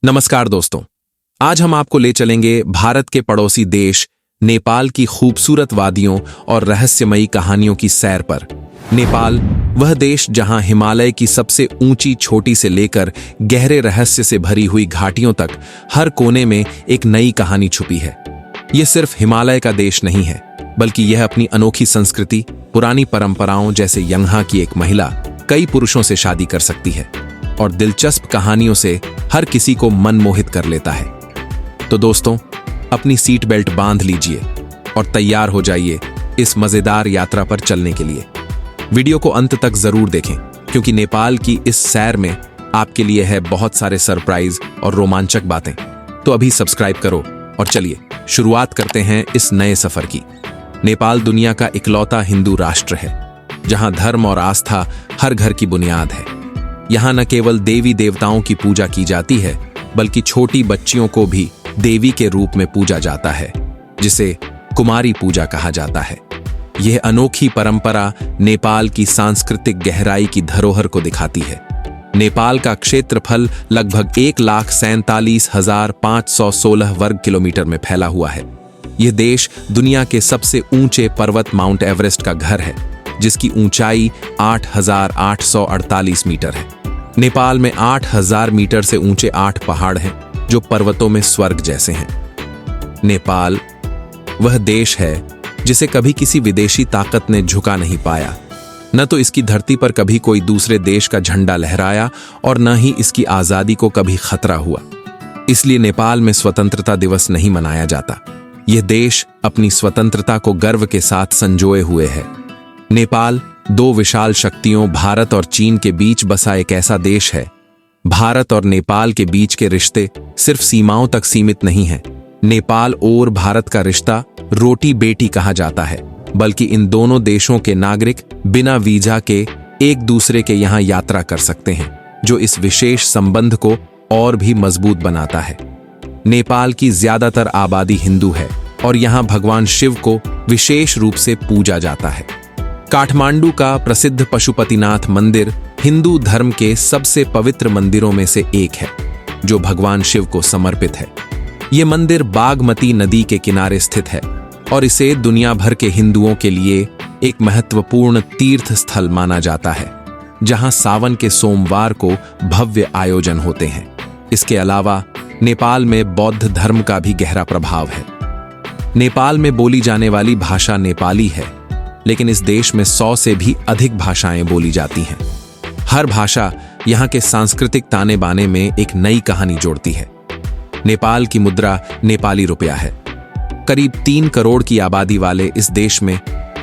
नमस्कार दोस्तों, आज हम आपको ले चलेंगे भारत के पड़ोसी देश नेपाल की खूबसूरत वादियों और रहस्यमयी कहानियों की सैर पर। नेपाल वह देश जहां हिमालय की सबसे ऊंची चोटी से लेकर गहरे रहस्य से भरी हुई घाटियों तक हर कोने में एक नई कहानी छुपी है। यह सिर्फ हिमालय का देश नहीं है, बल्कि यह अपनी अनोखी संस्कृति, पुरानी परंपराओं जैसे यहाँ की एक महिला कई पुरुषों से शादी कर सकती है और दिलचस्प कहानियों से हर किसी को मनमोहित कर लेता है। तो दोस्तों, अपनी सीट बेल्ट बांध लीजिए और तैयार हो जाइए इस मजेदार यात्रा पर चलने के लिए। वीडियो को अंत तक जरूर देखें, क्योंकि नेपाल की इस सैर में आपके लिए है बहुत सारे सरप्राइज और रोमांचक बातें। तो अभी सब्सक्राइब करो और चलिए शुरुआत करते हैं इस नए सफर की। नेपाल दुनिया का इकलौता हिंदू राष्ट्र है, जहां धर्म और आस्था हर घर की बुनियाद है। यहाँ न केवल देवी देवताओं की पूजा की जाती है, बल्कि छोटी बच्चियों को भी देवी के रूप में पूजा जाता है, जिसे कुमारी पूजा कहा जाता है। यह अनोखी परंपरा नेपाल की सांस्कृतिक गहराई की धरोहर को दिखाती है। नेपाल का क्षेत्रफल लगभग 1,47,516 वर्ग किलोमीटर में फैला हुआ है। यह देश दुनिया के सबसे ऊंचे पर्वत माउंट एवरेस्ट का घर है, जिसकी ऊंचाई 8,848 मीटर है। नेपाल में 8,000 मीटर से ऊंचे 8 पहाड़ हैं, जो पर्वतों में स्वर्ग जैसे हैं। नेपाल वह देश है जिसे कभी किसी विदेशी ताकत ने झुका नहीं पाया। न तो इसकी धरती पर कभी कोई दूसरे देश का झंडा लहराया और न ही इसकी आजादी को कभी खतरा हुआ। इसलिए नेपाल में स्वतंत्रता दिवस नहीं मनाया जाता। यह देश अपनी स्वतंत्रता को गर्व के साथ संजोए हुए है। नेपाल दो विशाल शक्तियों भारत और चीन के बीच बसा एक ऐसा देश है। भारत और नेपाल के बीच के रिश्ते सिर्फ सीमाओं तक सीमित नहीं हैं। नेपाल और भारत का रिश्ता रोटी बेटी कहा जाता है, बल्कि इन दोनों देशों के नागरिक बिना वीजा के एक दूसरे के यहाँ यात्रा कर सकते हैं, जो इस विशेष संबंध को और भी मजबूत बनाता है। नेपाल की ज्यादातर आबादी हिंदू है और यहाँ भगवान शिव को विशेष रूप से पूजा जाता है। काठमांडू का प्रसिद्ध पशुपतिनाथ मंदिर हिंदू धर्म के सबसे पवित्र मंदिरों में से एक है, जो भगवान शिव को समर्पित है। यह मंदिर बागमती नदी के किनारे स्थित है और इसे दुनिया भर के हिंदुओं के लिए एक महत्वपूर्ण तीर्थ स्थल माना जाता है, जहां सावन के सोमवार को भव्य आयोजन होते हैं। इसके अलावा नेपाल में बौद्ध धर्म का भी गहरा प्रभाव है। नेपाल में बोली जाने वाली भाषा नेपाली है, लेकिन इस देश में 100 से भी अधिक भाषाएं बोली जाती हैं। हर भाषा यहाँ के सांस्कृतिक ताने बाने में एक नई कहानी जोड़ती है। नेपाल की मुद्रा नेपाली रुपया है। करीब 3 करोड़ की आबादी वाले इस देश में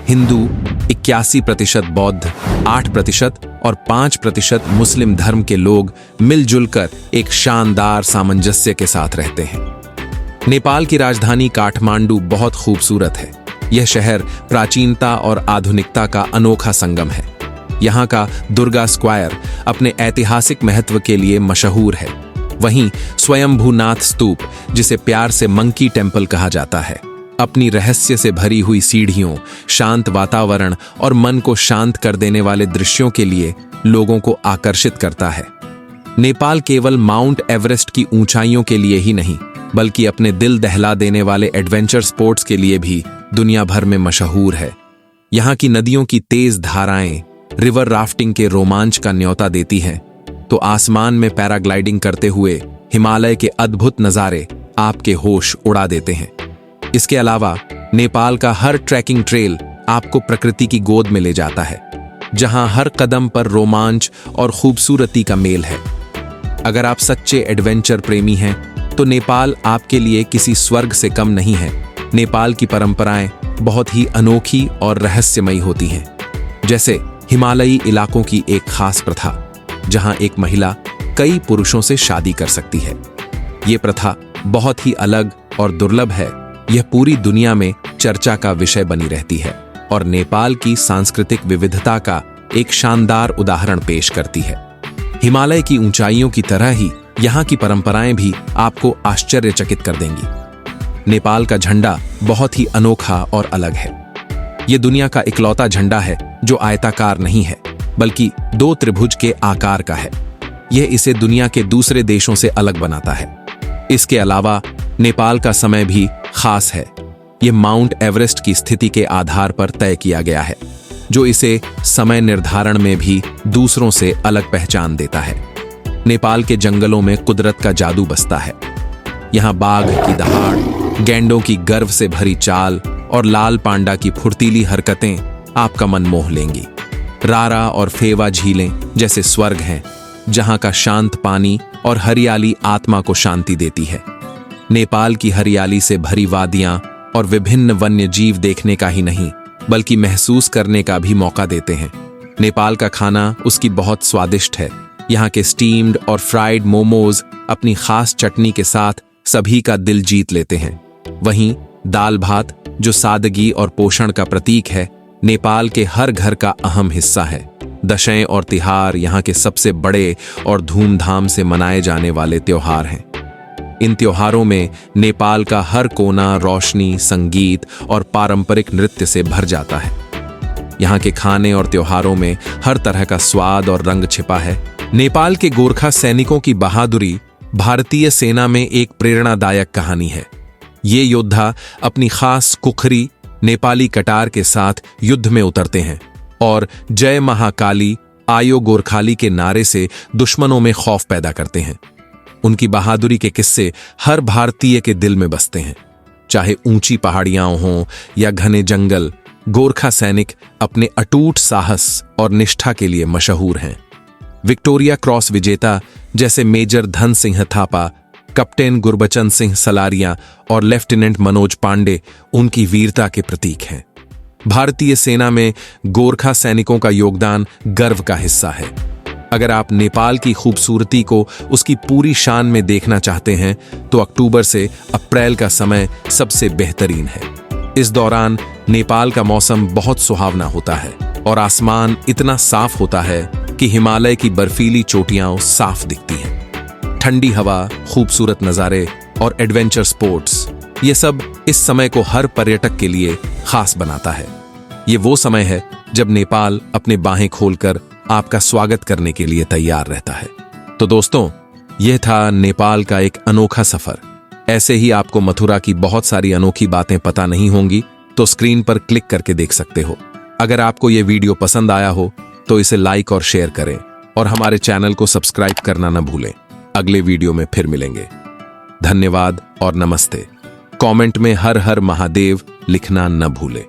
हिंदू 81%, बौद्ध 8% और 5% मुस्लिम धर्म के लोग मिलजुल कर एक शानदार सामंजस्य के साथ रहते हैं। नेपाल की राजधानी काठमांडू बहुत खूबसूरत है। यह शहर प्राचीनता और आधुनिकता का अनोखा संगम है। यहाँ का दुर्गा स्क्वायर अपने ऐतिहासिक महत्व के लिए मशहूर है। वहीं स्वयंभूनाथ स्तूप, जिसे प्यार से मंकी टेम्पल कहा जाता है, अपनी रहस्य से भरी हुई सीढ़ियों, शांत वातावरण और मन को शांत कर देने वाले दृश्यों के लिए लोगों को आकर्षित करता है। नेपाल केवल माउंट एवरेस्ट की ऊंचाइयों के लिए ही नहीं, बल्कि अपने दिल दहला देने वाले एडवेंचर स्पोर्ट्स के लिए भी दुनिया भर में मशहूर है। यहाँ की नदियों की तेज धाराएं रिवर राफ्टिंग के रोमांच का न्योता देती हैं, तो आसमान में पैराग्लाइडिंग करते हुए हिमालय के अद्भुत नज़ारे आपके होश उड़ा देते हैं। इसके अलावा नेपाल का हर ट्रैकिंग ट्रेल आपको प्रकृति की गोद में ले जाता है, जहां हर कदम पर रोमांच और खूबसूरती का मेल है। अगर आप सच्चे एडवेंचर प्रेमी हैं, तो नेपाल आपके लिए किसी स्वर्ग से कम नहीं है। नेपाल की परंपराएं बहुत ही अनोखी और रहस्यमयी होती हैं, जैसे हिमालयी इलाकों की एक खास प्रथा, जहां एक महिला कई पुरुषों से शादी कर सकती है। ये प्रथा बहुत ही अलग और दुर्लभ है। यह पूरी दुनिया में चर्चा का विषय बनी रहती है और नेपाल की सांस्कृतिक विविधता का एक शानदार उदाहरण पेश करती है। हिमालय की ऊंचाइयों की तरह ही यहाँ की परंपराएं भी आपको आश्चर्यचकित कर देंगी। नेपाल का झंडा बहुत ही अनोखा और अलग है। यह दुनिया का इकलौता झंडा है जो आयताकार नहीं है, बल्कि 2 त्रिभुज के आकार का है। यह इसे दुनिया के दूसरे देशों से अलग बनाता है। इसके अलावा नेपाल का समय भी खास है। यह माउंट एवरेस्ट की स्थिति के आधार पर तय किया गया है, जो इसे समय निर्धारण में भी दूसरों से अलग पहचान देता है। नेपाल के जंगलों में कुदरत का जादू बसता है। यहाँ बाघ की दहाड़, गैंडों की गर्व से भरी चाल और लाल पांडा की फुर्तीली हरकतें आपका मन मोह लेंगी। रारा और फेवा झीलें जैसे स्वर्ग हैं, जहां का शांत पानी और हरियाली आत्मा को शांति देती है। नेपाल की हरियाली से भरी वादियां और विभिन्न वन्य जीव देखने का ही नहीं, बल्कि महसूस करने का भी मौका देते हैं। नेपाल का खाना उसकी बहुत स्वादिष्ट है। यहाँ के स्टीम्ड और फ्राइड मोमोज अपनी खास चटनी के साथ सभी का दिल जीत लेते हैं। वहीं दाल भात, जो सादगी और पोषण का प्रतीक है, नेपाल के हर घर का अहम हिस्सा है। दशैं और तिहार यहाँ के सबसे बड़े और धूमधाम से मनाए जाने वाले त्योहार हैं। इन त्योहारों में नेपाल का हर कोना रोशनी, संगीत और पारंपरिक नृत्य से भर जाता है। यहाँ के खाने और त्योहारों में हर तरह का स्वाद और रंग छिपा है। नेपाल के गोरखा सैनिकों की बहादुरी भारतीय सेना में एक प्रेरणादायक कहानी है। ये योद्धा अपनी खास कुखरी नेपाली कटार के साथ युद्ध में उतरते हैं और जय महाकाली, आयो गोरखाली के नारे से दुश्मनों में खौफ पैदा करते हैं। उनकी बहादुरी के किस्से हर भारतीय के दिल में बसते हैं। चाहे ऊंची पहाड़ियां हों या घने जंगल, गोरखा सैनिक अपने अटूट साहस और निष्ठा के लिए मशहूर हैं। विक्टोरिया क्रॉस विजेता जैसे मेजर धन सिंह थापा, कैप्टन गुरबचन सिंह सलारिया और लेफ्टिनेंट मनोज पांडे उनकी वीरता के प्रतीक हैं। भारतीय सेना में गोरखा सैनिकों का योगदान गर्व का हिस्सा है। अगर आप नेपाल की खूबसूरती को उसकी पूरी शान में देखना चाहते हैं, तो अक्टूबर से अप्रैल का समय सबसे बेहतरीन है। इस दौरान नेपाल का मौसम बहुत सुहावना होता है और आसमान इतना साफ होता है कि हिमालय की बर्फीली चोटियां साफ दिखती हैं। ठंडी हवा, खूबसूरत नज़ारे और एडवेंचर स्पोर्ट्स, ये सब इस समय को हर पर्यटक के लिए खास बनाता है। ये वो समय है जब नेपाल अपने बाहें खोलकर आपका स्वागत करने के लिए तैयार रहता है। तो दोस्तों, यह था नेपाल का एक अनोखा सफर। ऐसे ही आपको मथुरा की बहुत सारी अनोखी बातें पता नहीं होंगी, तो स्क्रीन पर क्लिक करके देख सकते हो। अगर आपको यह वीडियो पसंद आया हो तो इसे लाइक और शेयर करें और हमारे चैनल को सब्सक्राइब करना न भूलें। अगले वीडियो में फिर मिलेंगे। धन्यवाद और नमस्ते। कमेंट में हर हर महादेव लिखना न भूलें।